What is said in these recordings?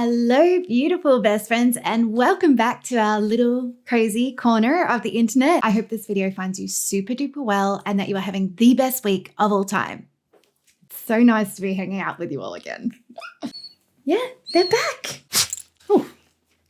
Hello, beautiful best friends, and welcome back to our little crazy corner of the internet. I hope this video finds you super duper well and that you are having the best week of all time. It's so nice to be hanging out with you all again. Yeah, they're back. Ooh.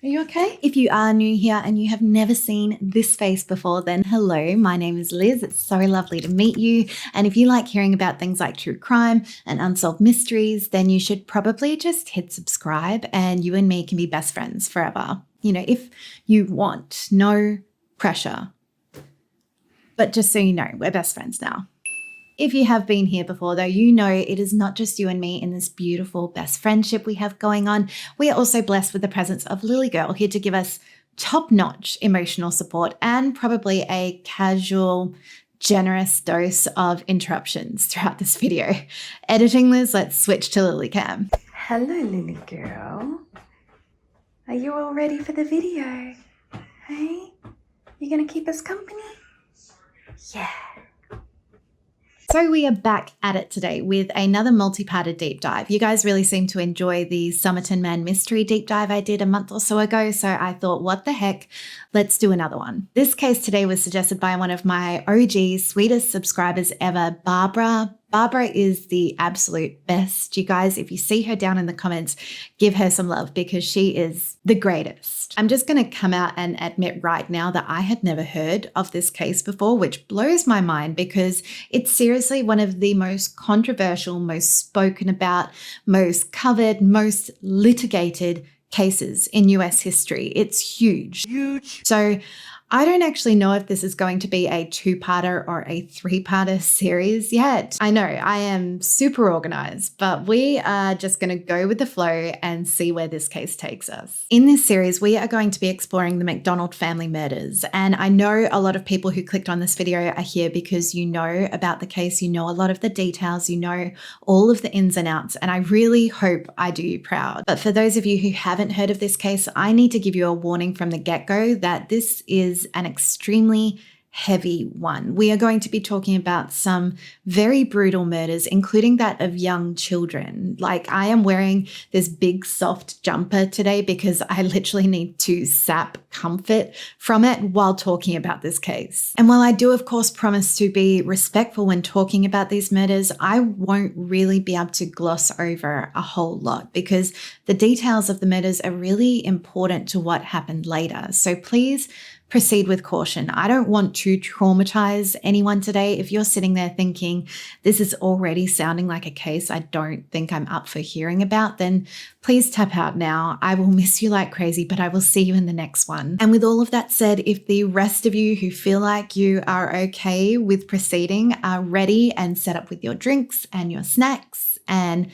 Are you okay? If you are new here and you have never seen this face before, then hello, my name is Liz. It's so lovely to meet you. And if you like hearing about things like true crime and unsolved mysteries, then you should probably just hit subscribe and you and me can be best friends forever. You know, if you want, no pressure. But just so you know, we're best friends now. If you have been here before, though, you know it is not just you and me in this beautiful best friendship we have going on. We are also blessed with the presence of Lily Girl here to give us top-notch emotional support and probably a casual, generous dose of interruptions throughout this video. Editing Liz, let's switch to Lily Cam. Hello, Lily Girl. Are you all ready for the video? Hey? You gonna keep us company? Yeah. So we are back at it today with another multi-parted deep dive. You guys really seem to enjoy the Somerton Man mystery deep dive I did a month or so ago, so I thought, what the heck, let's do another one. This case today was suggested by one of my OG sweetest subscribers ever, Barbara. Barbara is the absolute best. You guys, if you see her down in the comments, give her some love because she is the greatest. I'm just going to come out and admit right now that I had never heard of this case before, which blows my mind because it's seriously one of the most controversial, most spoken about, most covered, most litigated cases in US history. It's huge. So I don't actually know if this is going to be a two-parter or a three-parter series yet. I know I am super organized, but we are just going to go with the flow and see where this case takes us. In this series, we are going to be exploring the McDonald family murders. And I know a lot of people who clicked on this video are here because you know about the case, you know a lot of the details, you know all of the ins and outs, and I really hope I do you proud. But for those of you who haven't heard of this case, I need to give you a warning from the get-go that this is an extremely heavy one. We are going to be talking about some very brutal murders, including that of young children. Like, I am wearing this big soft jumper today because I literally need to sap comfort from it while talking about this case. And while I do, of course, promise to be respectful when talking about these murders, I won't really be able to gloss over a whole lot because the details of the murders are really important to what happened later. So please proceed with caution. I don't want to traumatize anyone today. If you're sitting there thinking this is already sounding like a case I don't think I'm up for hearing about, then please tap out now. I will miss you like crazy, but I will see you in the next one. And with all of that said, if the rest of you who feel like you are okay with proceeding are ready and set up with your drinks and your snacks and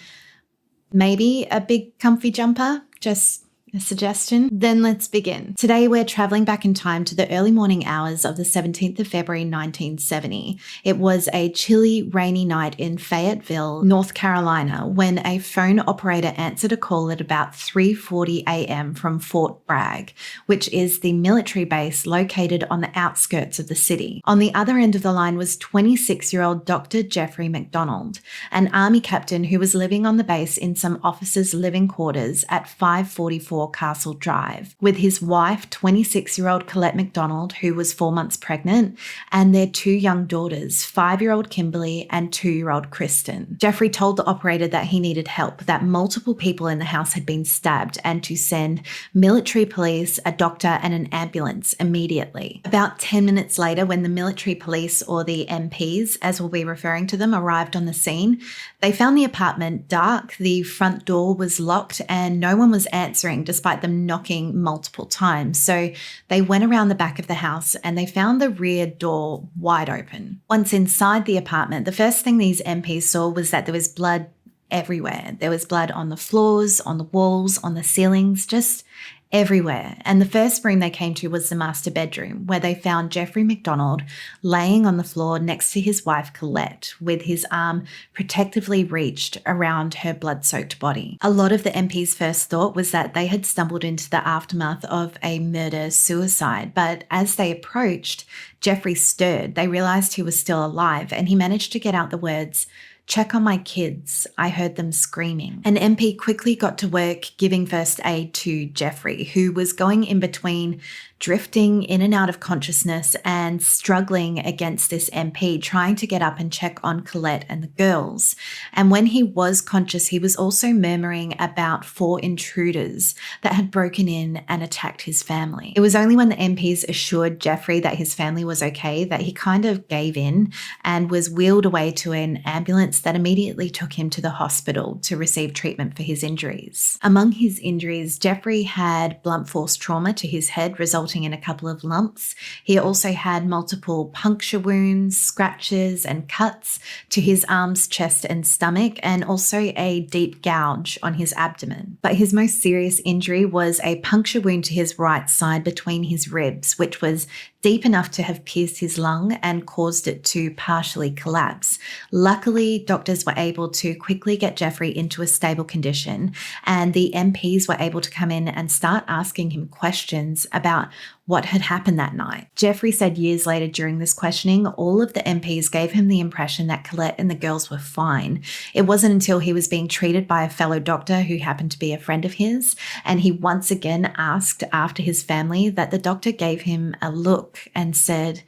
maybe a big comfy jumper, just a suggestion, then let's begin. Today we're traveling back in time to the early morning hours of the 17th of February 1970. It was a chilly, rainy night in Fayetteville, North Carolina, when a phone operator answered a call at about 3:40 a.m. from Fort Bragg, which is the military base located on the outskirts of the city. On the other end of the line was 26-year-old Dr. Jeffrey MacDonald, an army captain who was living on the base in some officers' living quarters at 544 Castle Drive, with his wife, 26-year-old Colette MacDonald, who was 4 months pregnant, and their two young daughters, 5-year-old Kimberley and 2-year-old Kristen. Jeffrey told the operator that he needed help, that multiple people in the house had been stabbed, and to send military police, a doctor, and an ambulance immediately. About 10 minutes later, when the military police, or the MPs, as we'll be referring to them, arrived on the scene, they found the apartment dark, the front door was locked, and no one was answering despite them knocking multiple times. So they went around the back of the house and they found the rear door wide open. Once inside the apartment, the first thing these MPs saw was that there was blood everywhere. There was blood on the floors, on the walls, on the ceilings, just everywhere. And the first room they came to was the master bedroom, where they found Jeffrey MacDonald laying on the floor next to his wife Colette, with his arm protectively reached around her blood-soaked body. A lot of the MP's first thought was that they had stumbled into the aftermath of a murder-suicide, but as they approached, Jeffrey stirred. They realized he was still alive, and he managed to get out the words, Check on my kids. I heard them screaming. An MP quickly got to work giving first aid to Jeffrey, who was going in between drifting in and out of consciousness and struggling against this MP, trying to get up and check on Colette and the girls. And when he was conscious, he was also murmuring about 4 intruders that had broken in and attacked his family. It was only when the MPs assured Jeffrey that his family was okay that he kind of gave in and was wheeled away to an ambulance that immediately took him to the hospital to receive treatment for his injuries. Among his injuries, Jeffrey had blunt force trauma to his head, resulting in a couple of lumps. He also had multiple puncture wounds, scratches, and cuts to his arms, chest, and stomach, and also a deep gouge on his abdomen. But his most serious injury was a puncture wound to his right side between his ribs, which was deep enough to have pierced his lung and caused it to partially collapse. Luckily, doctors were able to quickly get Jeffrey into a stable condition, and the MPs were able to come in and start asking him questions about what had happened that night. Jeffrey said years later during this questioning, all of the MPs gave him the impression that Colette and the girls were fine. It wasn't until he was being treated by a fellow doctor who happened to be a friend of his, and he once again asked after his family, that the doctor gave him a look and said,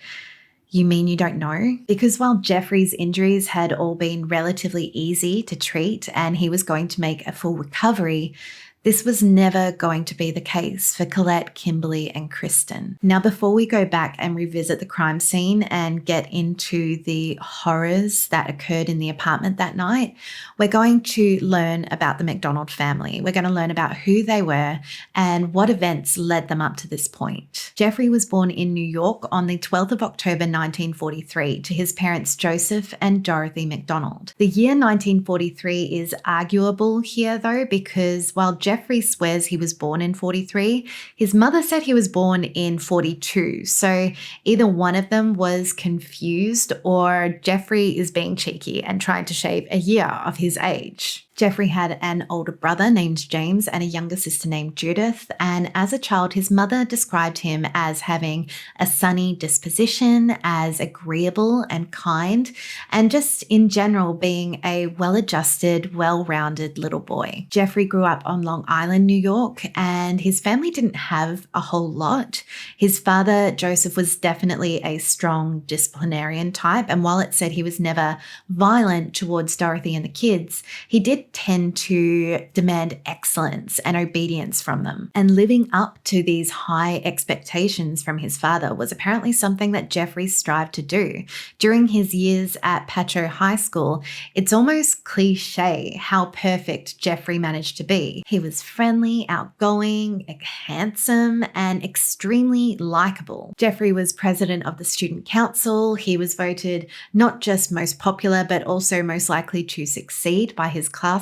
"You mean you don't know?" Because while Jeffrey's injuries had all been relatively easy to treat and he was going to make a full recovery, this was never going to be the case for Colette, Kimberley, and Kristen. Now, before we go back and revisit the crime scene and get into the horrors that occurred in the apartment that night, we're going to learn about the McDonald family. We're going to learn about who they were and what events led them up to this point. Jeffrey was born in New York on the 12th of October 1943 to his parents Joseph and Dorothy MacDonald. The year 1943 is arguable here though, because while Jeffrey swears he was born in 43, his mother said he was born in 42. So either one of them was confused or Jeffrey is being cheeky and trying to shave a year of his age. Jeffrey had an older brother named James and a younger sister named Judith, and as a child, his mother described him as having a sunny disposition, as agreeable and kind, and just in general being a well-adjusted, well-rounded little boy. Jeffrey grew up on Long Island, New York, and his family didn't have a whole lot. His father, Joseph, was definitely a strong disciplinarian type, and while it said he was never violent towards Dorothy and the kids, he did tend to demand excellence and obedience from them. And living up to these high expectations from his father was apparently something that Jeffrey strived to do. During his years at Patcho High School, it's almost cliche how perfect Jeffrey managed to be. He was friendly, outgoing, handsome, and extremely likable. Jeffrey was president of the student council. He was voted not just most popular, but also most likely to succeed by his classmates.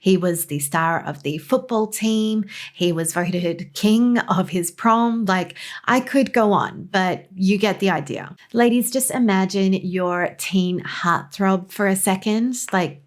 He was the star of the football team. He was voted king of his prom. Like, I could go on, but you get the idea. Ladies, just imagine your teen heartthrob for a second. Like,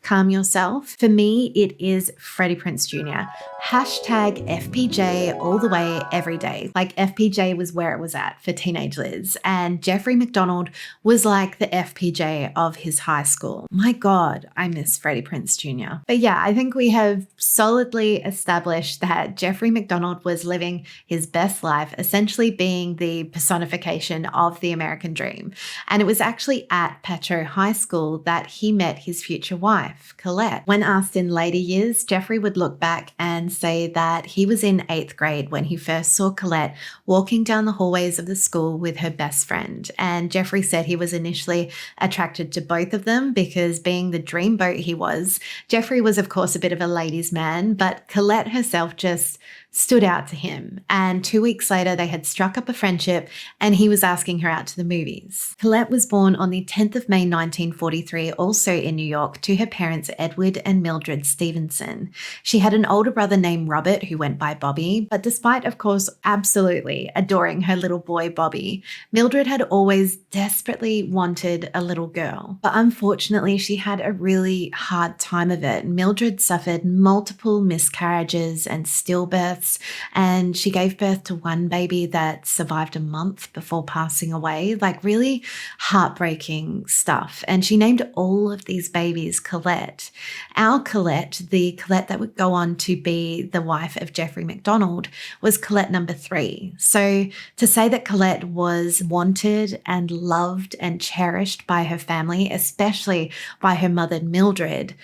calm yourself. For me, it is Freddie Prinze Jr. Hashtag FPJ all the way, every day. Like, FPJ was where it was at for teenage Liz. And Jeffrey MacDonald was like the FPJ of his high school. My God, I miss Freddie Prinze Jr. But yeah, I think we have solidly established that Jeffrey MacDonald was living his best life, essentially being the personification of the American dream. And it was actually at Patcho High School that he met his future wife, Colette. When asked in later years, Jeffrey would look back and say that he was in 8th grade when he first saw Colette walking down the hallways of the school with her best friend. And Jeffrey said he was initially attracted to both of them because, being the dreamboat he was, Jeffrey was of course a bit of a ladies' man, but Colette herself just stood out to him. And 2 weeks later, they had struck up a friendship and he was asking her out to the movies. Colette was born on the 10th of May 1943, also in New York, to her parents parents Edward and Mildred Stevenson. She had an older brother named Robert who went by Bobby, but despite, of course, absolutely adoring her little boy Bobby, Mildred had always desperately wanted a little girl. But unfortunately, she had a really hard time of it. Mildred suffered multiple miscarriages and stillbirths, and she gave birth to one baby that survived a month before passing away. Like, really heartbreaking stuff. And she named all of these babies Colette. Our Colette, the Colette that would go on to be the wife of Jeffrey MacDonald, was Colette number 3. So to say that Colette was wanted and loved and cherished by her family, especially by her mother Mildred,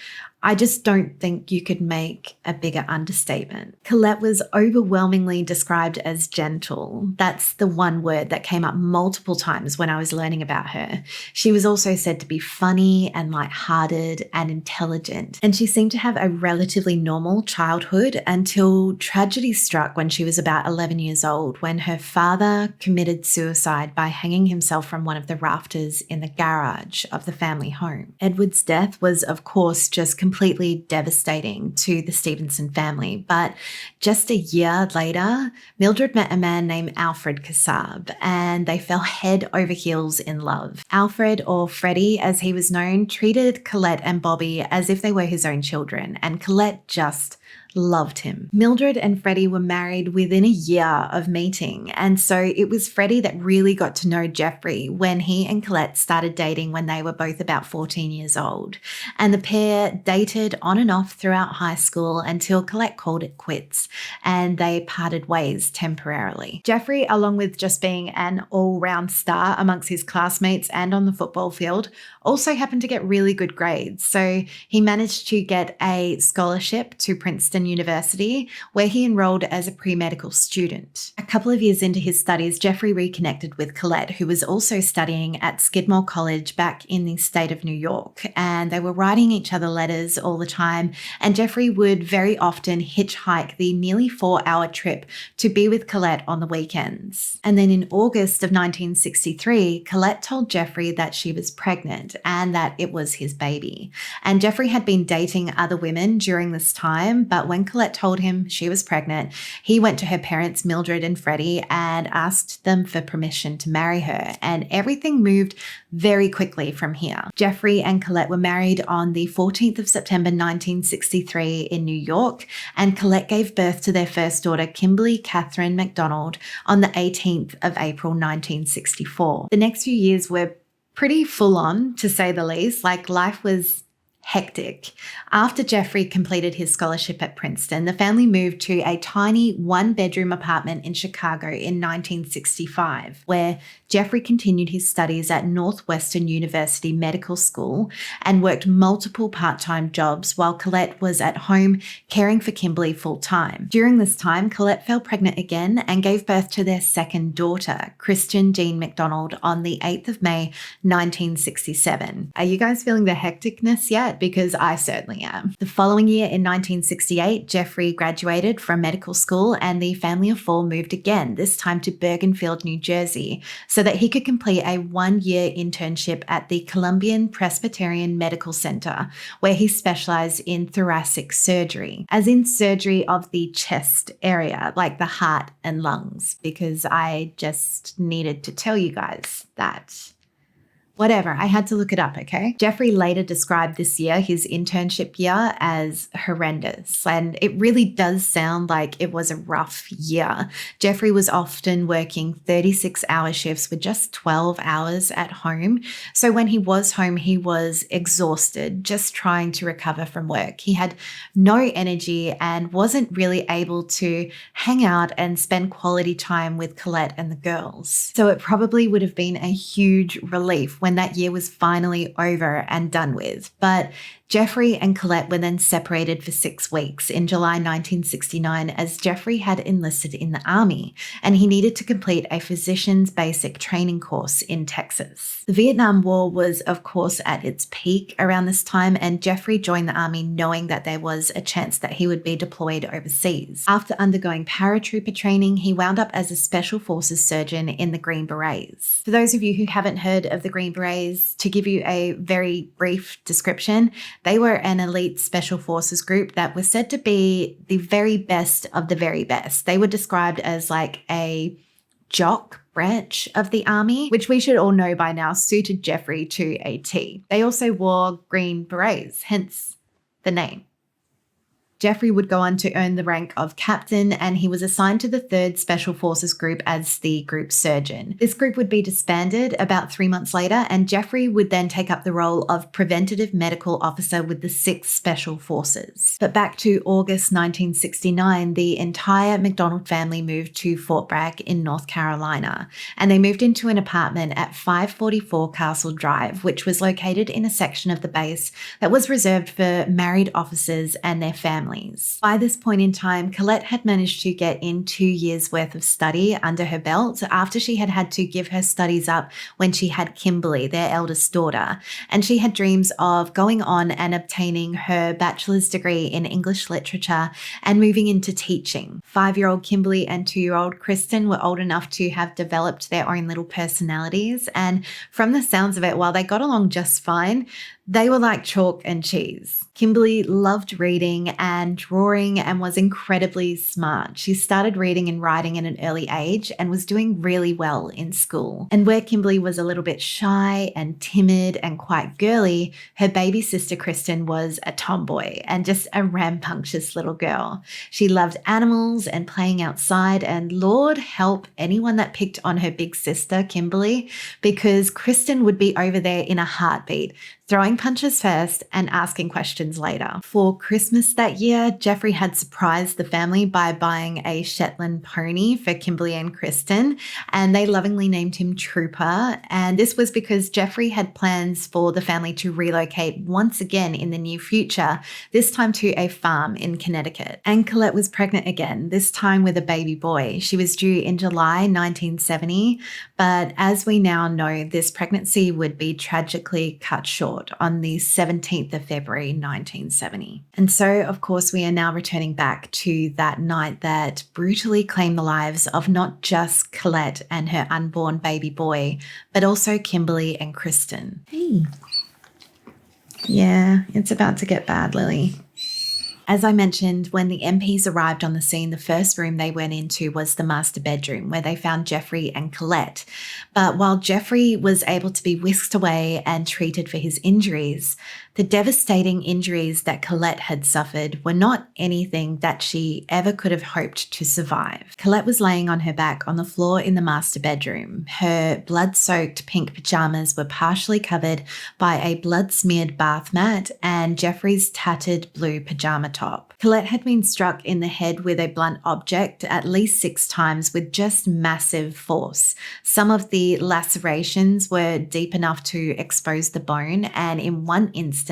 I just don't think you could make a bigger understatement. Colette was overwhelmingly described as gentle. That's the one word that came up multiple times when I was learning about her. She was also said to be funny and lighthearted and intelligent. And she seemed to have a relatively normal childhood until tragedy struck when she was about 11 years old, when her father committed suicide by hanging himself from one of the rafters in the garage of the family home. Edward's death was, of course, just completely devastating to the Stevenson family. But just a year later, Mildred met a man named Alfred Kassab, and they fell head over heels in love. Alfred, or Freddie as he was known, treated Colette and Bobby as if they were his own children, and Colette just loved him. Mildred and Freddie were married within a year of meeting, and so it was Freddie that really got to know Jeffrey when he and Colette started dating when they were both about 14 years old. And the pair dated on and off throughout high school until Colette called it quits and they parted ways temporarily. Jeffrey, along with just being an all-round star amongst his classmates and on the football field, also happened to get really good grades. So he managed to get a scholarship to Princeton University, where he enrolled as a pre-medical student. A couple of years into his studies, Jeffrey reconnected with Colette, who was also studying at Skidmore College back in the state of New York, and they were writing each other letters all the time, and Jeffrey would very often hitchhike the nearly 4-hour trip to be with Colette on the weekends. And then in August of 1963, Colette told Jeffrey that she was pregnant and that it was his baby. And Jeffrey had been dating other women during this time, but when Colette told him she was pregnant, he went to her parents, Mildred and Freddie, and asked them for permission to marry her. And everything moved very quickly from here. Jeffrey and Colette were married on the 14th of September 1963 in New York, and Colette gave birth to their first daughter, Kimberley Catherine MacDonald, on the 18th of April 1964. The next few years were pretty full on, to say the least. Like, life was hectic. After Jeffrey completed his scholarship at Princeton, the family moved to a tiny one-bedroom apartment in Chicago in 1965, where Jeffrey continued his studies at Northwestern University Medical School and worked multiple part-time jobs while Colette was at home caring for Kimberley full-time. During this time, Colette fell pregnant again and gave birth to their second daughter, Kristen Jean MacDonald, on the 8th of May, 1967. Are you guys feeling the hecticness yet? Because I certainly am. The following year in 1968, Jeffrey graduated from medical school and the family of 4 moved again, this time to Bergenfield, New Jersey, so that he could complete a 1-year internship at the Columbian Presbyterian Medical Center, where he specialized in thoracic surgery, as in surgery of the chest area, like the heart and lungs, because I just needed to tell you guys that. Whatever, I had to look it up, okay? Jeffrey later described this year, his internship year, as horrendous. And it really does sound like it was a rough year. Jeffrey was often working 36-hour shifts with just 12 hours at home. So when he was home, he was exhausted, just trying to recover from work. He had no energy and wasn't really able to hang out and spend quality time with Colette and the girls. So it probably would have been a huge relief when that year was finally over and done with. But Jeffrey and Colette were then separated for 6 weeks in July 1969, as Jeffrey had enlisted in the Army and he needed to complete a physician's basic training course in Texas. The Vietnam War was, of course, at its peak around this time, and Jeffrey joined the Army knowing that there was a chance that he would be deployed overseas. After undergoing paratrooper training, he wound up as a Special Forces surgeon in the Green Berets. For those of you who haven't heard of the Green Berets, to give you a very brief description, They were an elite special forces group that was said to be the very best of the very best. They were described as like a jock branch of the army, which we should all know by now suited Jeffrey to a T. They also wore green berets, hence the name. Jeffrey would go on to earn the rank of captain, and he was assigned to the 3rd Special Forces Group as the group surgeon. This group would be disbanded about 3 months later, and Jeffrey would then take up the role of preventative medical officer with the 6th Special Forces. But back to August 1969, the entire McDonald family moved to Fort Bragg in North Carolina, and they moved into an apartment at 544 Castle Drive, which was located in a section of the base that was reserved for married officers and their families. By this point in time, Colette had managed to get in 2 years' worth of study under her belt after she had had to give her studies up when she had Kimberley, their eldest daughter, and she had dreams of going on and obtaining her bachelor's degree in English literature and moving into teaching. 5-year-old Kimberley and 2-year-old Kristen were old enough to have developed their own little personalities, and from the sounds of it, while they got along just fine, they were like chalk and cheese. Kimberley loved reading and drawing and was incredibly smart. She started reading and writing at an early age and was doing really well in school. And where Kimberley was a little bit shy and timid and quite girly, her baby sister Kristen was a tomboy and just a rambunctious little girl. She loved animals and playing outside, and Lord help anyone that picked on her big sister Kimberley, because Kristen would be over there in a heartbeat, throwing punches first and asking questions later. For Christmas that year, Jeffrey had surprised the family by buying a Shetland pony for Kimberley and Kristen, and they lovingly named him Trooper. And this was because Jeffrey had plans for the family to relocate once again in the near future, this time to a farm in Connecticut. And Colette was pregnant again, this time with a baby boy. She was due in July 1970, but as we now know, this pregnancy would be tragically cut short on the 17th of February 1970. And so, of course, we are now returning back to that night that brutally claimed the lives of not just Colette and her unborn baby boy, but also Kimberley and Kristen. Hey. Yeah, it's about to get bad, Lily. As I mentioned, when the MPs arrived on the scene, the first room they went into was the master bedroom, where they found Jeffrey and Colette. But while Jeffrey was able to be whisked away and treated for his injuries, the devastating injuries that Colette had suffered were not anything that she ever could have hoped to survive. Colette was laying on her back on the floor in the master bedroom. Her blood-soaked pink pajamas were partially covered by a blood-smeared bath mat and Jeffrey's tattered blue pajama top. Colette had been struck in the head with a blunt object at least 6 times with just massive force. Some of the lacerations were deep enough to expose the bone and in one instance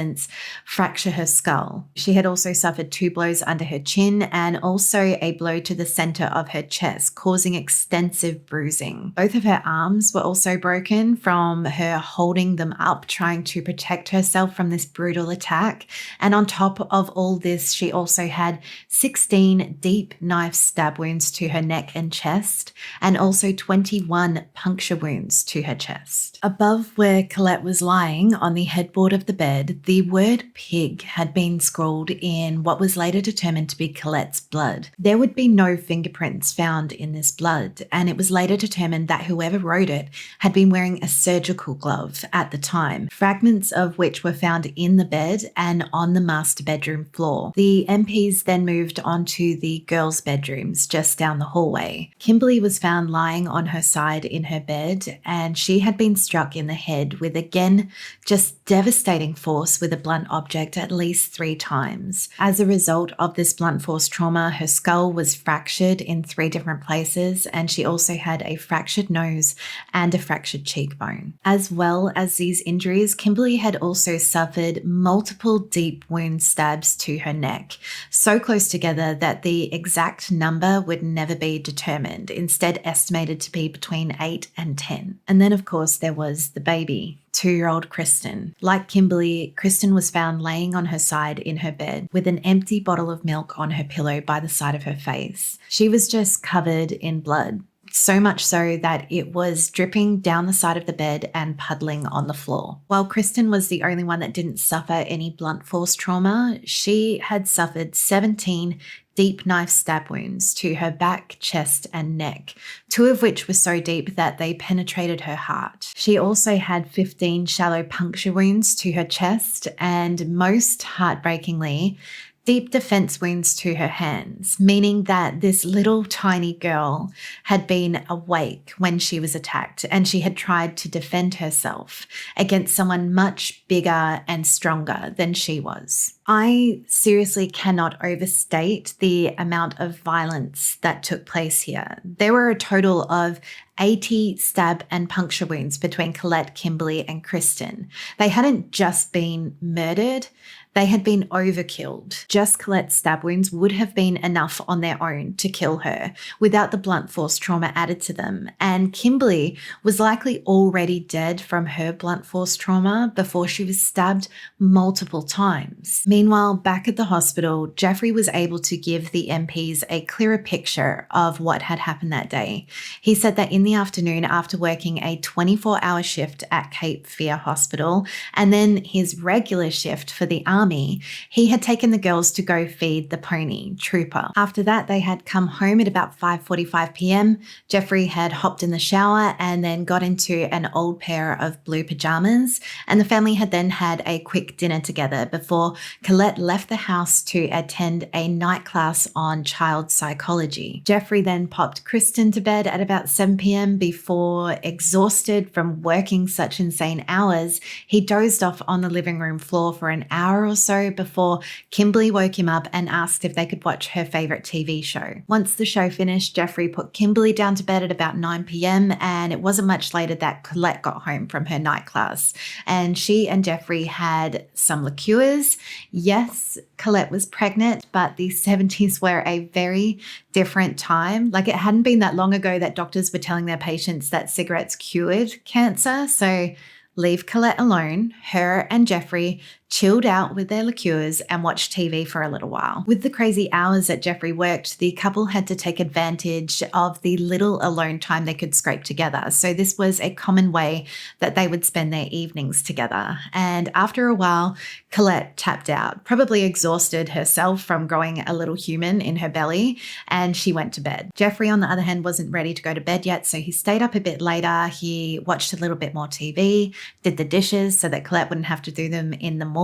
fracture her skull. She had also suffered 2 blows under her chin and also a blow to the center of her chest, causing extensive bruising. Both of her arms were also broken from her holding them up, trying to protect herself from this brutal attack. And on top of all this, she also had 16 deep knife stab wounds to her neck and chest, and also 21 puncture wounds to her chest. Above where Colette was lying on the headboard of the bed, the word pig had been scrawled in what was later determined to be Colette's blood. There would be no fingerprints found in this blood, and it was later determined that whoever wrote it had been wearing a surgical glove at the time, fragments of which were found in the bed and on the master bedroom floor. The MPs then moved on to the girls' bedrooms just down the hallway. Kimberley was found lying on her side in her bed, and she had been struck in the head with, again, just devastating force with a blunt object at least 3 times. As a result of this blunt force trauma, her skull was fractured in 3 different places, and she also had a fractured nose and a fractured cheekbone. As well as these injuries, Kimberley had also suffered multiple deep wound stabs to her neck, so close together that the exact number would never be determined, instead estimated to be between 8 and 10. And then, of course, there was the baby. 2-year-old Kristen. Like Kimberley, Kristen was found laying on her side in her bed with an empty bottle of milk on her pillow by the side of her face. She was just covered in blood. so much so that it was dripping down the side of the bed and puddling on the floor. While Kristen was the only one that didn't suffer any blunt force trauma, she had suffered 17 deep knife stab wounds to her back, chest, and neck, 2 of which were so deep that they penetrated her heart. She also had 15 shallow puncture wounds to her chest, and most heartbreakingly, deep defense wounds to her hands, meaning that this little tiny girl had been awake when she was attacked, and she had tried to defend herself against someone much bigger and stronger than she was. I seriously cannot overstate the amount of violence that took place here. There were a total of 80 stab and puncture wounds between Colette, Kimberley, and Kristen. They hadn't just been murdered, they had been overkilled. Just Colette's stab wounds would have been enough on their own to kill her without the blunt force trauma added to them. And Kimberley was likely already dead from her blunt force trauma before she was stabbed multiple times. Meanwhile, back at the hospital, Jeffrey was able to give the MPs a clearer picture of what had happened that day. He said that in the afternoon, after working a 24-hour shift at Cape Fear Hospital and then his regular shift for the Army, he had taken the girls to go feed the pony, Trooper. After that, they had come home at about 5:45 p.m. Jeffrey had hopped in the shower and then got into an old pair of blue pajamas, and the family had then had a quick dinner together before Colette left the house to attend a night class on child psychology. Jeffrey then popped Kristen to bed at about 7 p.m. before, exhausted from working such insane hours, he dozed off on the living room floor for an hour or so before Kimberley woke him up and asked if they could watch her favorite TV show. Once the show finished, Jeffrey put Kimberley down to bed at about 9 p.m. and it wasn't much later that Colette got home from her night class, and she and Jeffrey had some liqueurs. Yes, Colette was pregnant, but the 70s were a very different time. Like, it hadn't been that long ago that doctors were telling their patients that cigarettes cured cancer. So leave Colette alone. Her and Jeffrey chilled out with their liqueurs and watched TV for a little while. With the crazy hours that Jeffrey worked, the couple had to take advantage of the little alone time they could scrape together. So this was a common way that they would spend their evenings together. And after a while, Colette tapped out, probably exhausted herself from growing a little human in her belly, and she went to bed. Jeffrey, on the other hand, wasn't ready to go to bed yet, so he stayed up a bit later. He watched a little bit more TV, did the dishes so that Colette wouldn't have to do them in the morning.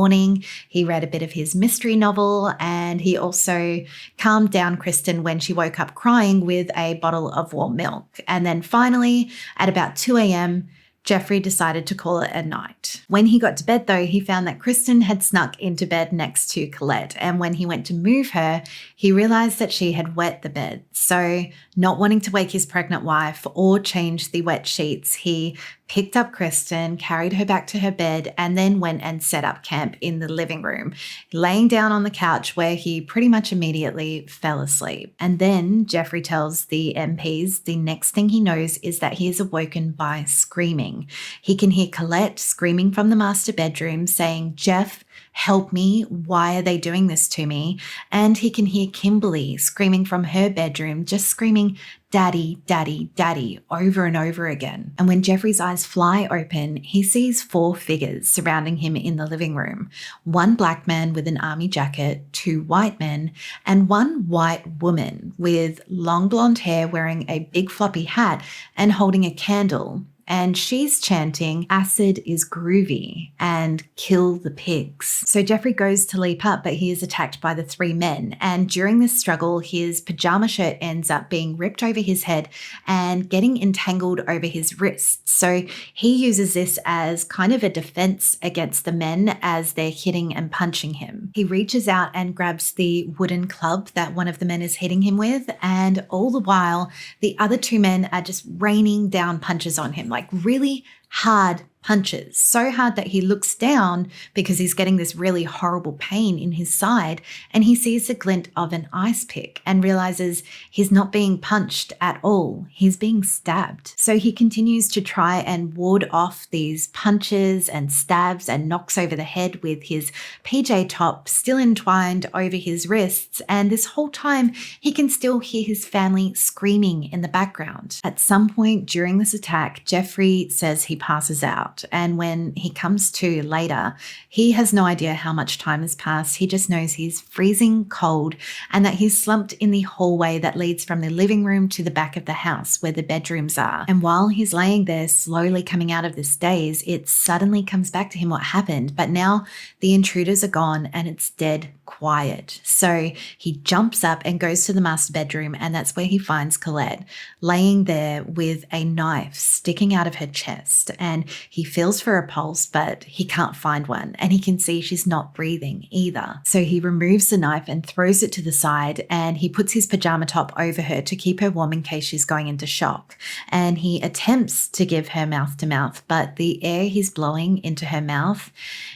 He read a bit of his mystery novel, and he also calmed down Kristen when she woke up crying with a bottle of warm milk. And then finally, at about 2 a.m., Jeffrey decided to call it a night. When he got to bed, though, he found that Kristen had snuck into bed next to Colette, and when he went to move her, he realized that she had wet the bed. So, not wanting to wake his pregnant wife or change the wet sheets, he picked up Kristen, carried her back to her bed, and then went and set up camp in the living room, laying down on the couch where he pretty much immediately fell asleep. And then Jeffrey tells the MPs the next thing he knows is that he is awoken by screaming. He can hear Colette screaming from the master bedroom saying, "Jeff, help me, why are they doing this to me?" And he can hear Kimberley screaming from her bedroom, just screaming, "Daddy, daddy, daddy," over and over again. And when Jeffrey's eyes fly open, he sees 4 figures surrounding him in the living room. 1 black man with an army jacket, 2 white men, and 1 white woman with long blonde hair wearing a big floppy hat and holding a candle. And she's chanting, "Acid is groovy," and "kill the pigs." So Jeffrey goes to leap up, but he is attacked by the 3 men. And during this struggle, his pajama shirt ends up being ripped over his head and getting entangled over his wrists. So he uses this as kind of a defense against the men as they're hitting and punching him. He reaches out and grabs the wooden club that one of the men is hitting him with. And all the while, the other 2 men are just raining down punches on him, like really hard punches so hard that he looks down because he's getting this really horrible pain in his side, and he sees the glint of an ice pick and realizes he's not being punched at all. He's being stabbed. So he continues to try and ward off these punches and stabs and knocks over the head with his PJ top still entwined over his wrists, and this whole time he can still hear his family screaming in the background. At some point during this attack, Jeffrey says he passes out. And when he comes to later, he has no idea how much time has passed. He just knows he's freezing cold and that he's slumped in the hallway that leads from the living room to the back of the house where the bedrooms are. And while he's laying there slowly coming out of this daze, it suddenly comes back to him what happened. But now the intruders are gone and it's dead quiet. So he jumps up and goes to the master bedroom, and that's where he finds Colette laying there with a knife sticking out of her chest. And he feels for a pulse, but he can't find one, and he can see she's not breathing either. So he removes the knife and throws it to the side, and he puts his pajama top over her to keep her warm in case she's going into shock. And he attempts to give her mouth to mouth, but the air he's blowing into her mouth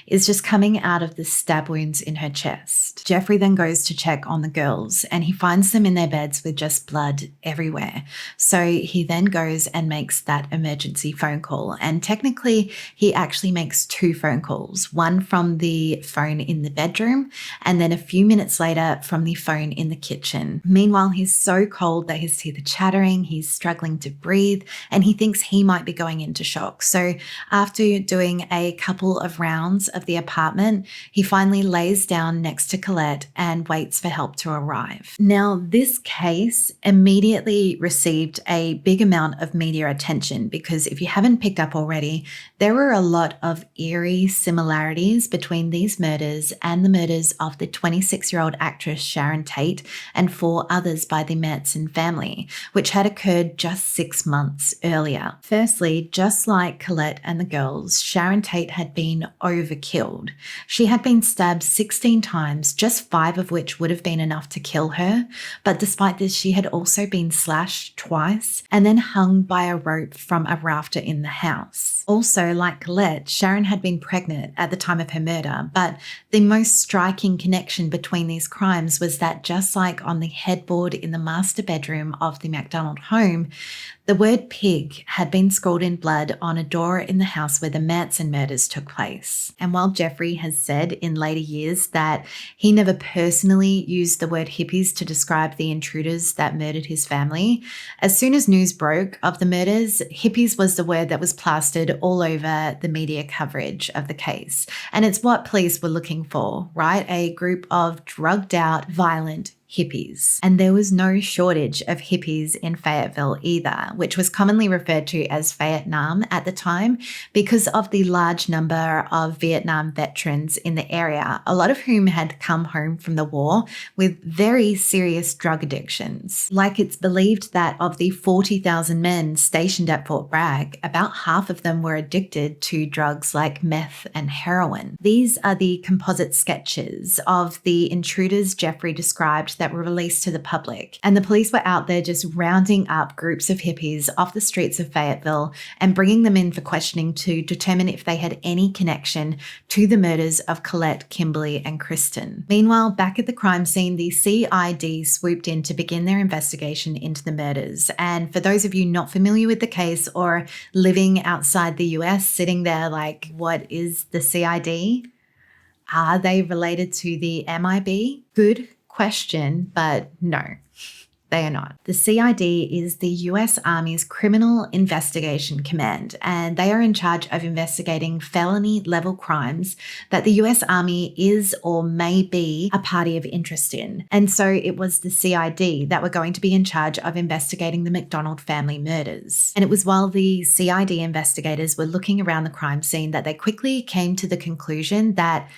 is just coming out of the stab wounds in her chest. Jeffrey then goes to check on the girls, and he finds them in their beds with just blood everywhere. So he then goes and makes that emergency phone call, and technically he actually makes 2 phone calls, one from the phone in the bedroom and then a few minutes later from the phone in the kitchen. Meanwhile, he's so cold that his teeth are chattering, he's struggling to breathe, and he thinks he might be going into shock. So after doing a couple of rounds of the apartment, he finally lays down next to Colette and waits for help to arrive. Now, this case immediately received a big amount of media attention because if you haven't picked up already, there were a lot of eerie similarities between these murders and the murders of the 26-year-old actress Sharon Tate and 4 others by the Mcdonald family, which had occurred just 6 months earlier. Firstly, just like Colette and the girls, Sharon Tate had been overkilled. She had been stabbed 16 times, just 5 of which would have been enough to kill her. But despite this, she had also been slashed twice and then hung by a rope from a rafter in the house. Also, like Colette, Sharon had been pregnant at the time of her murder, but the most striking connection between these crimes was that just like on the headboard in the master bedroom of the MacDonald home, the word pig had been scrawled in blood on a door in the house where the Manson murders took place. And while Jeffrey has said in later years that he never personally used the word hippies to describe the intruders that murdered his family, as soon as news broke of the murders, hippies was the word that was plastered all over the media coverage of the case. And it's what police were looking for, right? A group of drugged out, violent hippies. And there was no shortage of hippies in Fayetteville either, which was commonly referred to as Vietnam at the time because of the large number of Vietnam veterans in the area, a lot of whom had come home from the war with very serious drug addictions. Like, it's believed that of the 40,000 men stationed at Fort Bragg, about half of them were addicted to drugs like meth and heroin. These are the composite sketches of the intruders Jeffrey described that were released to the public. And the police were out there just rounding up groups of hippies off the streets of Fayetteville and bringing them in for questioning to determine if they had any connection to the murders of Colette, Kimberley, and Kristen. Meanwhile, back at the crime scene, the CID swooped in to begin their investigation into the murders. And for those of you not familiar with the case or living outside the US, sitting there like, what is the CID? Are they related to the MIB? Good question, but no, they are not. The CID is the US Army's Criminal Investigation Command, and they are in charge of investigating felony-level crimes that the US Army is or may be a party of interest in. And so it was the CID that were going to be in charge of investigating the Mcdonald family murders. And it was while the CID investigators were looking around the crime scene that they quickly came to the conclusion that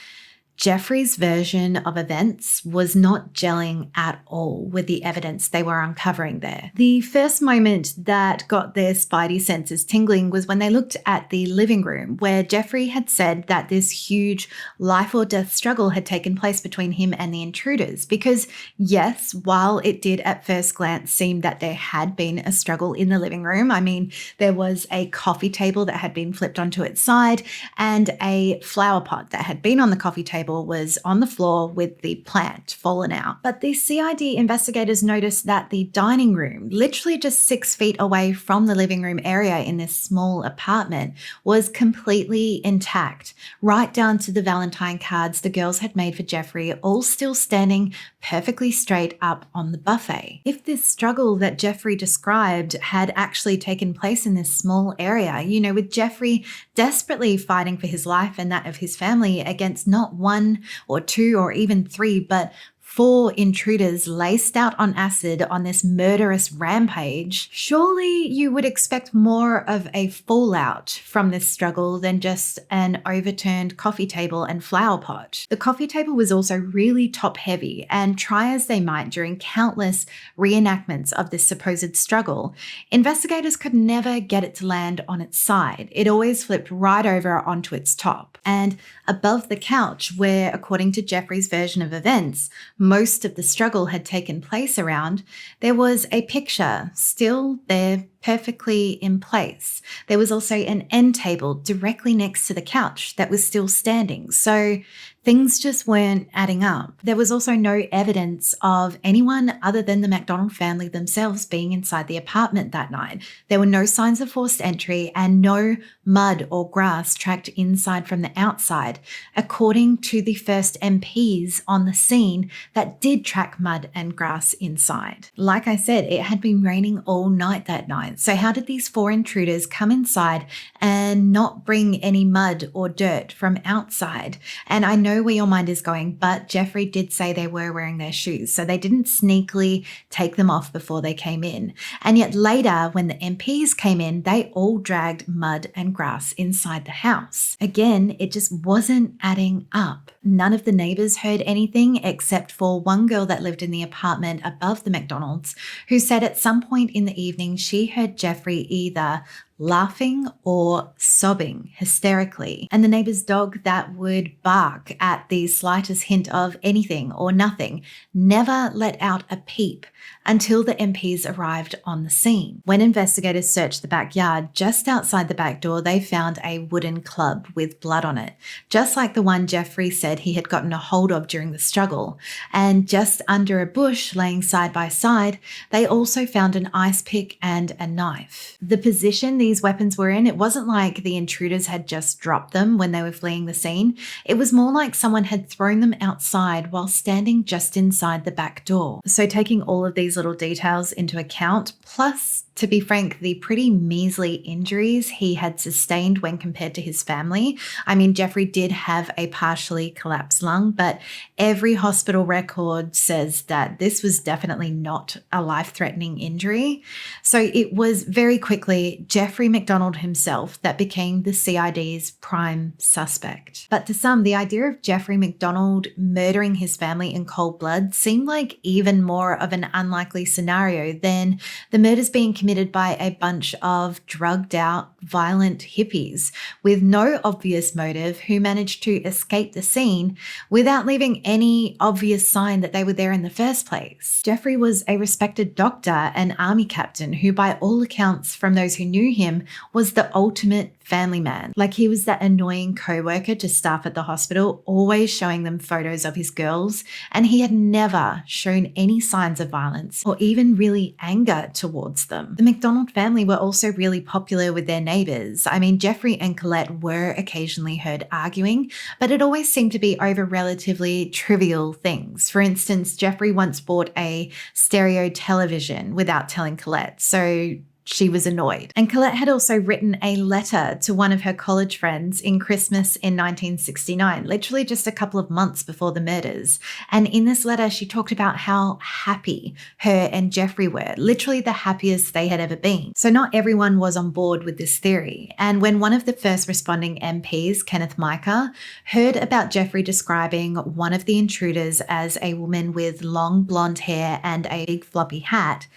Jeffrey's version of events was not gelling at all with the evidence they were uncovering there. The first moment that got their spidey senses tingling was when they looked at the living room, where Jeffrey had said that this huge life or death struggle had taken place between him and the intruders. Because yes, while it did at first glance seem that there had been a struggle in the living room, I mean, there was a coffee table that had been flipped onto its side and a flower pot that had been on the coffee table was on the floor with the plant fallen out. But the CID investigators noticed that the dining room, literally just 6 feet away from the living room area in this small apartment, was completely intact, right down to the Valentine cards the girls had made for Jeffrey, all still standing perfectly straight up on the buffet. If this struggle that Jeffrey described had actually taken place in this small area, with Jeffrey desperately fighting for his life and that of his family against not 1 or 2 or even 3, but 4 intruders laced out on acid on this murderous rampage, surely you would expect more of a fallout from this struggle than just an overturned coffee table and flower pot. The coffee table was also really top heavy, and try as they might during countless reenactments of this supposed struggle, investigators could never get it to land on its side. It always flipped right over onto its top. And above the couch, where, according to Jeffrey's version of events, most of the struggle had taken place around, there was a picture still there perfectly in place. There was also an end table directly next to the couch that was still standing. So things just weren't adding up. There was also no evidence of anyone other than the MacDonald family themselves being inside the apartment that night. There were no signs of forced entry and no mud or grass tracked inside from the outside, according to the first MPs on the scene that did track mud and grass inside. Like I said, it had been raining all night that night. So how did these 4 intruders come inside and not bring any mud or dirt from outside? And I know where your mind is going, but Jeffrey did say they were wearing their shoes, so they didn't sneakily take them off before they came in. And yet later, when the MPs came in, they all dragged mud and grass inside the house. Again, it just wasn't adding up. None of the neighbors heard anything except for one girl that lived in the apartment above the MacDonalds, who said at some point in the evening she heard Jeffrey either laughing or sobbing hysterically. And the neighbor's dog that would bark at the slightest hint of anything or nothing never let out a peep until the MPs arrived on the scene. When investigators searched the backyard, just outside the back door, they found a wooden club with blood on it, just like the one Jeffrey said he had gotten a hold of during the struggle. And just under a bush laying side by side, they also found an ice pick and a knife. The position these weapons were in, it wasn't like the intruders had just dropped them when they were fleeing the scene. It was more like someone had thrown them outside while standing just inside the back door. So taking all of these little details into account, plus, to be frank, the pretty measly injuries he had sustained when compared to his family. I mean, Jeffrey did have a partially collapsed lung, but every hospital record says that this was definitely not a life-threatening injury. So it was very quickly Jeffrey MacDonald himself that became the CID's prime suspect. But to some, the idea of Jeffrey MacDonald murdering his family in cold blood seemed like even more of an unlikely scenario than the murders being committed by a bunch of drugged out, violent hippies with no obvious motive who managed to escape the scene without leaving any obvious sign that they were there in the first place. Jeffrey was a respected doctor and army captain who, by all accounts from those who knew him, was the ultimate family man. Like, he was that annoying co-worker to staff at the hospital, always showing them photos of his girls, and he had never shown any signs of violence or even really anger towards them. The McDonald family were also really popular with their neighbors. I mean, Jeffrey and Colette were occasionally heard arguing, but it always seemed to be over relatively trivial things. For instance, Jeffrey once bought a stereo television without telling Colette, so she was annoyed. And Colette had also written a letter to one of her college friends in Christmas in 1969, literally just a couple of months before the murders. And in this letter, she talked about how happy her and Jeffrey were, literally the happiest they had ever been. So not everyone was on board with this theory. And when one of the first responding MPs, Kenneth Micah, heard about Jeffrey describing one of the intruders as a woman with long blonde hair and a big floppy hat,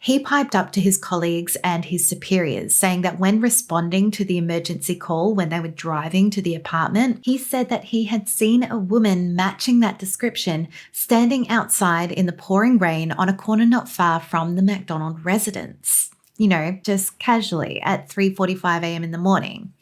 he piped up to his colleagues and his superiors, saying that when responding to the emergency call when they were driving to the apartment, he said that he had seen a woman matching that description standing outside in the pouring rain on a corner not far from the MacDonald residence. You know, just casually at 3:45 a.m. in the morning.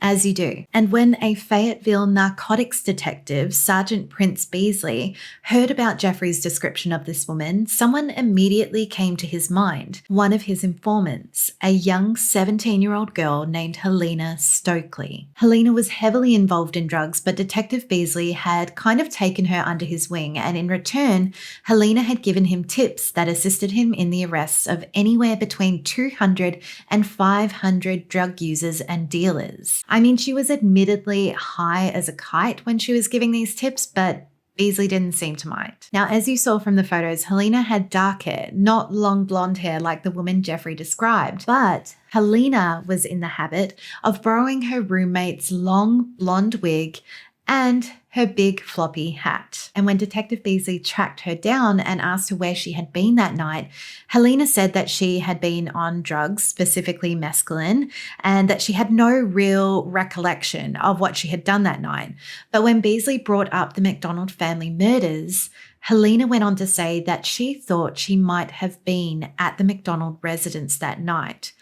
As you do. And when a Fayetteville narcotics detective, Sergeant Prince Beasley, heard about Jeffrey's description of this woman, someone immediately came to his mind. One of his informants, a young 17-year-old girl named Helena Stokley. Helena was heavily involved in drugs, but Detective Beasley had kind of taken her under his wing, and in return, Helena had given him tips that assisted him in the arrests of anywhere between 200 and 500 drug users and dealers. I mean, she was admittedly high as a kite when she was giving these tips, but Beasley didn't seem to mind. Now, as you saw from the photos, Helena had dark hair, not long blonde hair like the woman Jeffrey described, but Helena was in the habit of borrowing her roommate's long blonde wig and her big floppy hat. And when Detective Beasley tracked her down and asked her where she had been that night, Helena said that she had been on drugs, specifically mescaline, and that she had no real recollection of what she had done that night. But when Beasley brought up the McDonald family murders, Helena went on to say that she thought she might have been at the McDonald residence that night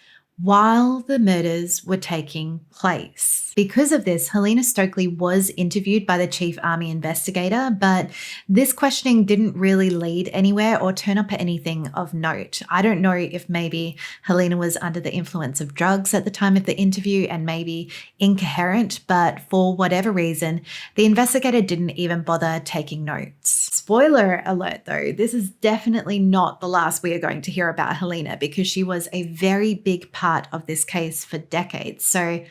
while the murders were taking place. Because of this, Helena Stokley was interviewed by the chief army investigator, but this questioning didn't really lead anywhere or turn up at anything of note. I don't know if maybe Helena was under the influence of drugs at the time of the interview and maybe incoherent, but for whatever reason, the investigator didn't even bother taking notes. Spoiler alert though, this is definitely not the last we are going to hear about Helena, because she was a very big part of this case for decades. So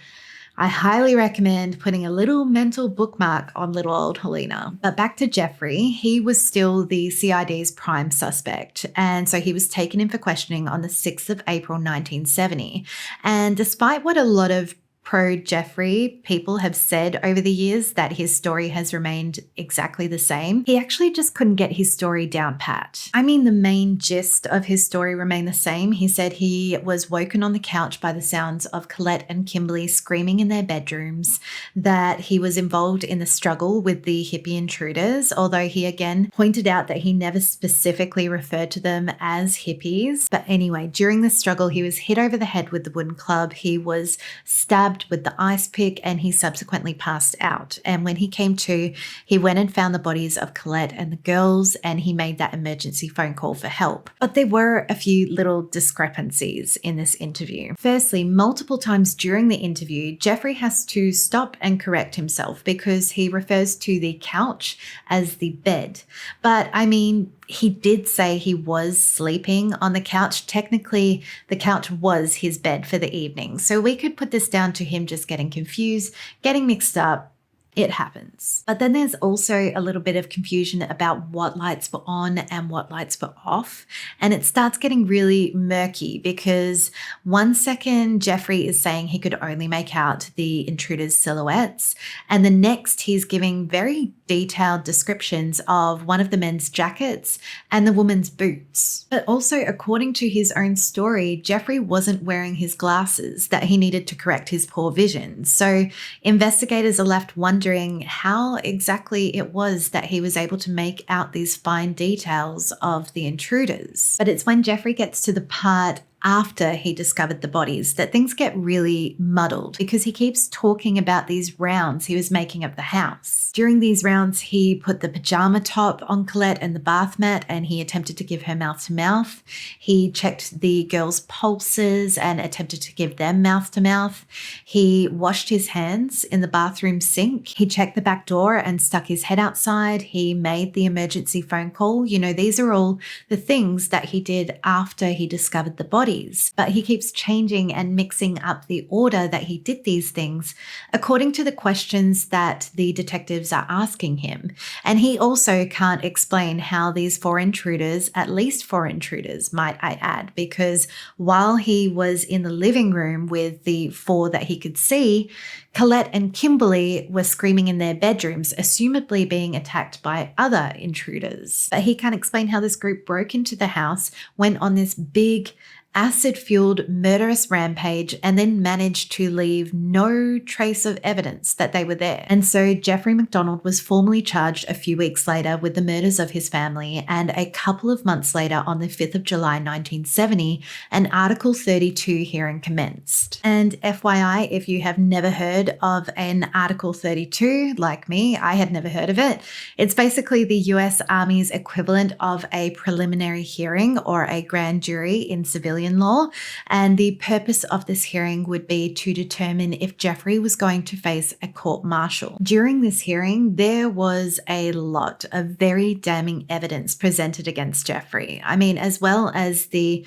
I highly recommend putting a little mental bookmark on little old Helena. But back to Jeffrey, he was still the CID's prime suspect. And so he was taken in for questioning on the 6th of April, 1970. And despite what a lot of pro-Jeffrey people have said over the years that his story has remained exactly the same, he actually just couldn't get his story down pat. I mean, the main gist of his story remained the same. He said he was woken on the couch by the sounds of Colette and Kimberley screaming in their bedrooms, that he was involved in the struggle with the hippie intruders, although he again pointed out that he never specifically referred to them as hippies. But anyway, during the struggle, he was hit over the head with the wooden club, he was stabbed with the ice pick, and he subsequently passed out. And when he came to, he went and found the bodies of Colette and the girls, and he made that emergency phone call for help. But there were a few little discrepancies in this interview. Firstly, multiple times during the interview, Jeffrey has to stop and correct himself because he refers to the couch as the bed. But I mean, he did say he was sleeping on the couch. Technically, the couch was his bed for the evening. So we could put this down to him just getting confused, getting mixed up. It happens. But then there's also a little bit of confusion about what lights were on and what lights were off. And it starts getting really murky because one second Jeffrey is saying he could only make out the intruders' silhouettes. And the next he's giving very detailed descriptions of one of the men's jackets and the woman's boots. But also, according to his own story, Jeffrey wasn't wearing his glasses that he needed to correct his poor vision. So investigators are left wondering how exactly it was that he was able to make out these fine details of the intruders. But it's when Jeffrey gets to the part after he discovered the bodies that things get really muddled, because he keeps talking about these rounds he was making of the house. During these rounds, he put the pajama top on Colette and the bath mat, and he attempted to give her mouth to mouth. He checked the girls' pulses and attempted to give them mouth to mouth. He washed his hands in the bathroom sink. He checked the back door and stuck his head outside. He made the emergency phone call. You know, these are all the things that he did after he discovered the body. bodies, but he keeps changing and mixing up the order that he did these things according to the questions that the detectives are asking him. And he also can't explain how these 4 intruders, at least 4 intruders, might I add, because while he was in the living room with the 4 that he could see, Colette and Kimberley were screaming in their bedrooms, assumably being attacked by other intruders. But he can't explain how this group broke into the house, went on this big acid-fueled murderous rampage, and then managed to leave no trace of evidence that they were there. And so Jeffrey MacDonald was formally charged a few weeks later with the murders of his family, and a couple of months later, on the 5th of July 1970, an Article 32 hearing commenced. And FYI, if you have never heard of an Article 32, like me, I had never heard of it. It's basically the US Army's equivalent of a preliminary hearing or a grand jury in civilian law, and the purpose of this hearing would be to determine if Jeffrey was going to face a court-martial. During this hearing, there was a lot of very damning evidence presented against Jeffrey. I mean, as well as the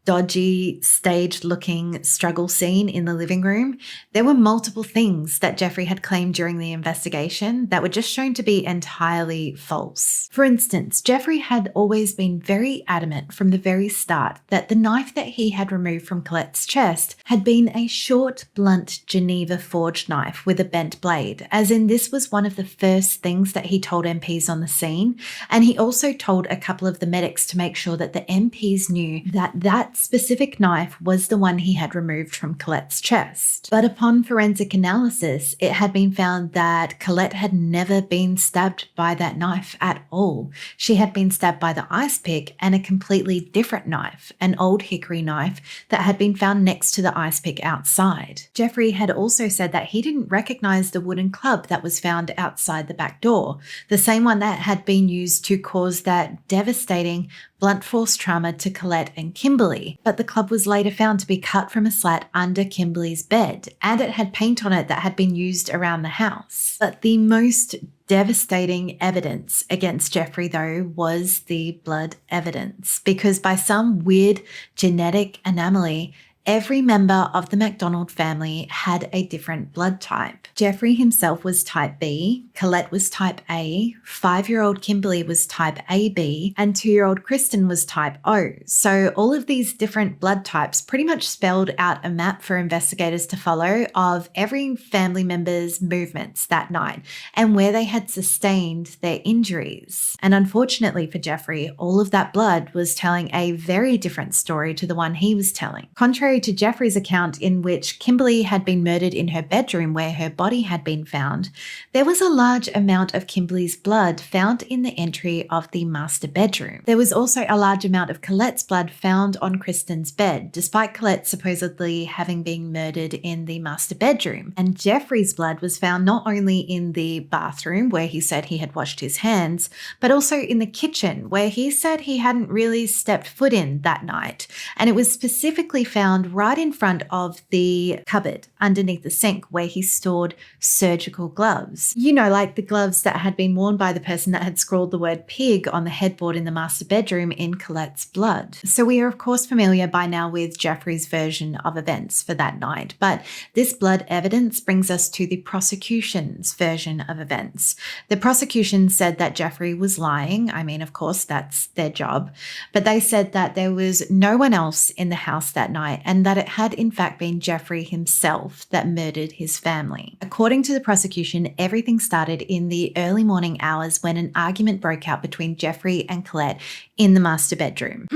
dodgy, staged-looking struggle scene in the living room, there were multiple things that Jeffrey had claimed during the investigation that were just shown to be entirely false. For instance, Jeffrey had always been very adamant from the very start that the knife that he had removed from Colette's chest had been a short, blunt Geneva forged knife with a bent blade, as in this was one of the first things that he told MPs on the scene, and he also told a couple of the medics to make sure that the MPs knew that that specific knife was the one he had removed from Colette's chest. But upon forensic analysis, it had been found that Colette had never been stabbed by that knife at all. She had been stabbed by the ice pick and a completely different knife, an old hickory knife that had been found next to the ice pick outside. Jeffrey had also said that he didn't recognize the wooden club that was found outside the back door, the same one that had been used to cause that devastating blunt force trauma to Colette and Kimberley, but the club was later found to be cut from a slat under Kimberley's bed, and it had paint on it that had been used around the house. But the most devastating evidence against Jeffrey, though, was the blood evidence, because by some weird genetic anomaly, every member of the McDonald family had a different blood type. Jeffrey himself was type B, Colette was type A, 5-year-old Kimberley was type AB, and 2-year-old Kristen was type O. So all of these different blood types pretty much spelled out a map for investigators to follow of every family member's movements that night and where they had sustained their injuries. And unfortunately for Jeffrey, all of that blood was telling a very different story to the one he was telling. Contrary to Jeffrey's account, in which Kimberley had been murdered in her bedroom where her body had been found, there was a large amount of Kimberley's blood found in the entry of the master bedroom. There was also a large amount of Colette's blood found on Kristen's bed, despite Colette supposedly having been murdered in the master bedroom. And Jeffrey's blood was found not only in the bathroom, where he said he had washed his hands, but also in the kitchen, where he said he hadn't really stepped foot in that night. And it was specifically found right in front of the cupboard underneath the sink where he stored surgical gloves. You know, like the gloves that had been worn by the person that had scrawled the word pig on the headboard in the master bedroom in Colette's blood. So we are of course familiar by now with Jeffrey's version of events for that night, but this blood evidence brings us to the prosecution's version of events. The prosecution said that Jeffrey was lying. I mean, of course, that's their job, but they said that there was no one else in the house that night and that it had in fact been Jeffrey himself that murdered his family. According to the prosecution, everything started in the early morning hours when an argument broke out between Jeffrey and Colette in the master bedroom.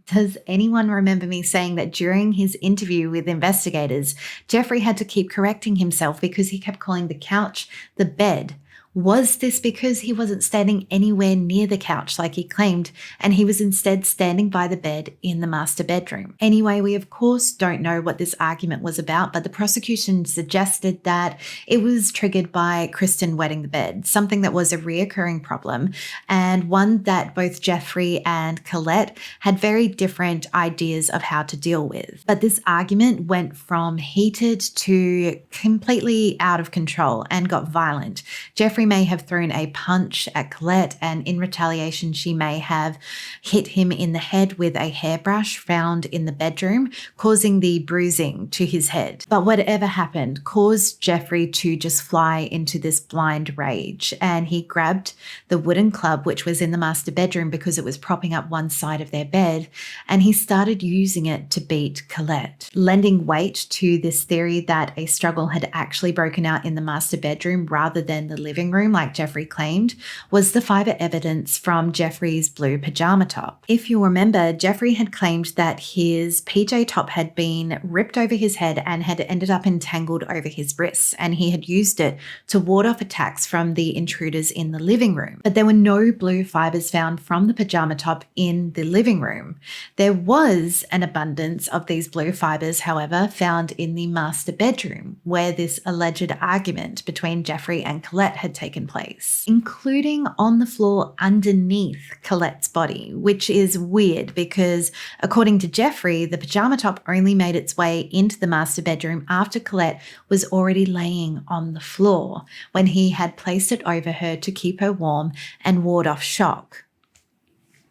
Does anyone remember me saying that during his interview with investigators, Jeffrey had to keep correcting himself because he kept calling the couch the bed? Was this because he wasn't standing anywhere near the couch like he claimed, and he was instead standing by the bed in the master bedroom? Anyway, we of course don't know what this argument was about, but the prosecution suggested that it was triggered by Kristen wetting the bed, something that was a reoccurring problem, and one that both Jeffrey and Colette had very different ideas of how to deal with. But this argument went from heated to completely out of control and got violent. Jeffrey Jeffrey may have thrown a punch at Colette, and in retaliation, she may have hit him in the head with a hairbrush found in the bedroom, causing the bruising to his head. But whatever happened caused Jeffrey to just fly into this blind rage, and he grabbed the wooden club, which was in the master bedroom because it was propping up one side of their bed, and he started using it to beat Colette. Lending weight to this theory that a struggle had actually broken out in the master bedroom rather than the living room like Jeffrey claimed was the fiber evidence from Jeffrey's blue pajama top. If you remember, Jeffrey had claimed that his PJ top had been ripped over his head and had ended up entangled over his wrists, and he had used it to ward off attacks from the intruders in the living room. But there were no blue fibers found from the pajama top in the living room. There was an abundance of these blue fibers, however, found in the master bedroom, where this alleged argument between Jeffrey and Colette had taken place, including on the floor underneath Colette's body, which is weird because, according to Jeffrey, the pajama top only made its way into the master bedroom after Colette was already laying on the floor, when he had placed it over her to keep her warm and ward off shock.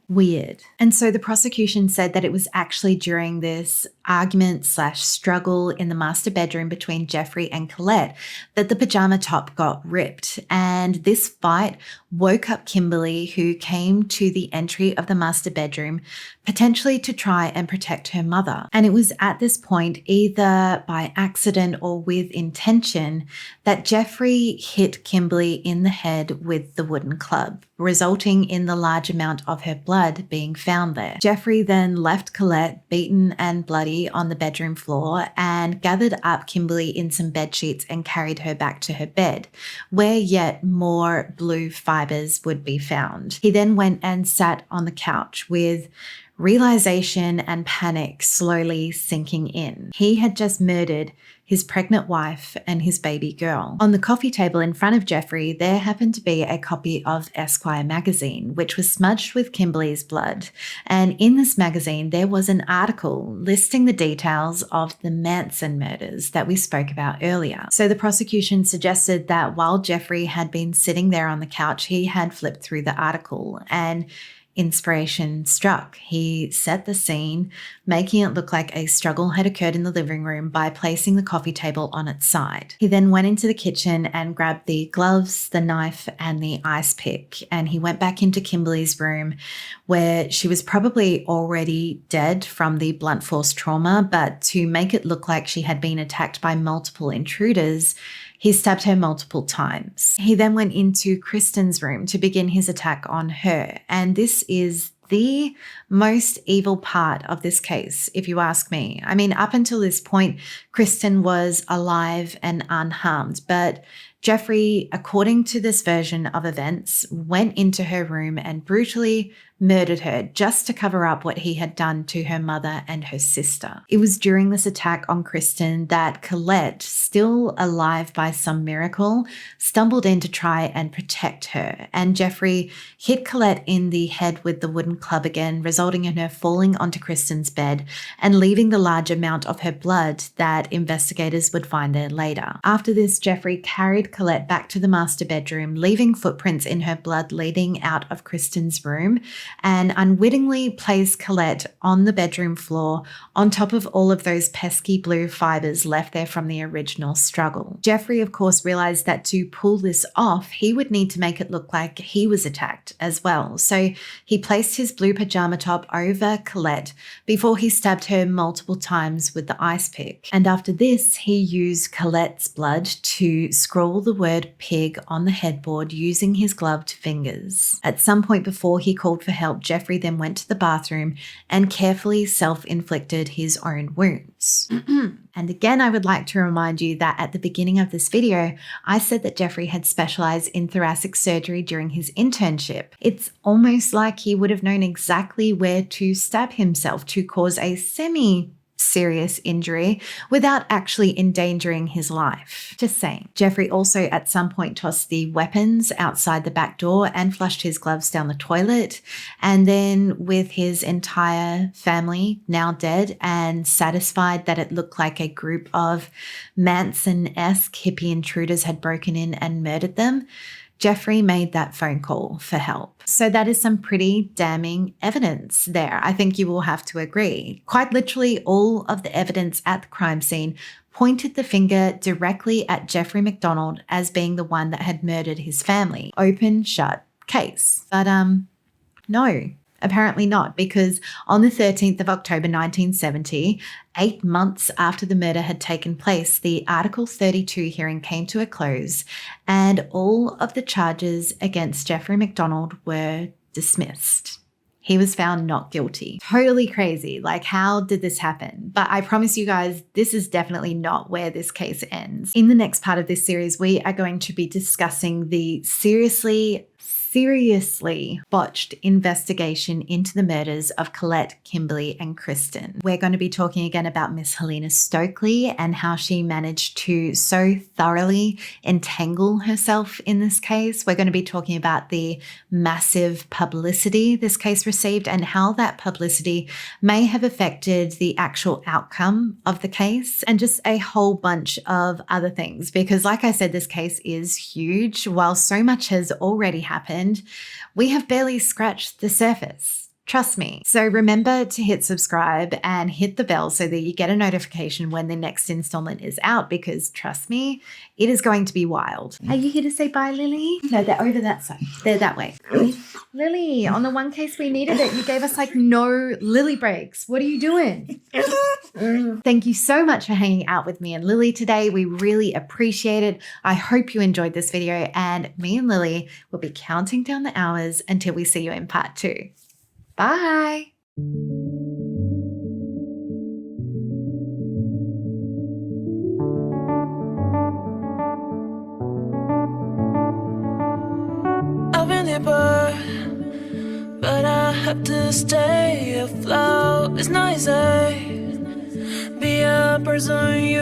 Weird. And so the prosecution said that it was actually during this argument/struggle in the master bedroom between Jeffrey and Colette that the pajama top got ripped. And this fight woke up Kimberley, who came to the entry of the master bedroom, potentially to try and protect her mother. And it was at this point, either by accident or with intention, that Jeffrey hit Kimberley in the head with the wooden club, resulting in the large amount of her blood being found there. Jeffrey then left Colette beaten and bloody on the bedroom floor and gathered up Kimberley in some bed sheets and carried her back to her bed, where yet more blue fibers would be found. He then went and sat on the couch with realization and panic slowly sinking in. He had just murdered his pregnant wife and his baby girl. On the coffee table in front of Jeffrey, there happened to be a copy of Esquire magazine, which was smudged with Kimberley's blood. And in this magazine, there was an article listing the details of the Manson murders that we spoke about earlier. So the prosecution suggested that while Jeffrey had been sitting there on the couch, he had flipped through the article, and inspiration struck. He set the scene, making it look like a struggle had occurred in the living room by placing the coffee table on its side. He then went into the kitchen and grabbed the gloves, the knife, and the ice pick, and he went back into Kimberley's room, where she was probably already dead from the blunt force trauma, but to make it look like she had been attacked by multiple intruders, he stabbed her multiple times. He then went into Kristen's room to begin his attack on her. And this is the most evil part of this case, if you ask me. I mean, up until this point, Kristen was alive and unharmed, but Jeffrey, according to this version of events, went into her room and brutally murdered her just to cover up what he had done to her mother and her sister. It was during this attack on Kristen that Colette, still alive by some miracle, stumbled in to try and protect her. And Jeffrey hit Colette in the head with the wooden club again, resulting in her falling onto Kristen's bed and leaving the large amount of her blood that investigators would find there later. After this, Jeffrey carried Colette back to the master bedroom, leaving footprints in her blood leading out of Kristen's room, and unwittingly placed Colette on the bedroom floor on top of all of those pesky blue fibers left there from the original struggle. Jeffrey, of course, realized that to pull this off, he would need to make it look like he was attacked as well. So he placed his blue pajama top over Colette before he stabbed her multiple times with the ice pick. And after this, he used Colette's blood to scrawl the word pig on the headboard using his gloved fingers. At some point before he called for help, Jeffrey then went to the bathroom and carefully self-inflicted his own wounds. And again, I would like to remind you that at the beginning of this video, I said that Jeffrey had specialized in thoracic surgery during his internship. It's almost like he would have known exactly where to stab himself to cause a semi-serious injury without actually endangering his life. Just saying. Jeffrey also at some point tossed the weapons outside the back door and flushed his gloves down the toilet. And then with his entire family now dead and satisfied that it looked like a group of Manson-esque hippie intruders had broken in and murdered them, Jeffrey made that phone call for help. So that is some pretty damning evidence there. I think you will have to agree. Quite literally, all of the evidence at the crime scene pointed the finger directly at Jeffrey MacDonald as being the one that had murdered his family. Open, shut case. But no, apparently not, because on the 13th of October 1970, 8 months after the murder had taken place, the Article 32 hearing came to a close and all of the charges against Jeffrey MacDonald were dismissed. He was found not guilty. Totally crazy. Like, how did this happen? But I promise you guys, this is definitely not where this case ends. In the next part of this series, we are going to be discussing the seriously botched investigation into the murders of Colette, Kimberley, and Kristen. We're going to be talking again about Miss Helena Stokley and how she managed to so thoroughly entangle herself in this case. We're going to be talking about the massive publicity this case received and how that publicity may have affected the actual outcome of the case, and just a whole bunch of other things. Because like I said, this case is huge. While so much has already happened, we have barely scratched the surface. Trust me. So remember to hit subscribe and hit the bell so that you get a notification when the next installment is out, because trust me, it is going to be wild. Are you here to say bye, Lily? No, they're over that side. They're that way. Lily, on the one case we needed it, you gave us like no Lily breaks. What are you doing? Thank you so much for hanging out with me and Lily today. We really appreciate it. I hope you enjoyed this video, and me and Lily will be counting down the hours until we see you in part 2. Bye. I've been there, but I have to stay afloat. It's not easy. Be a person you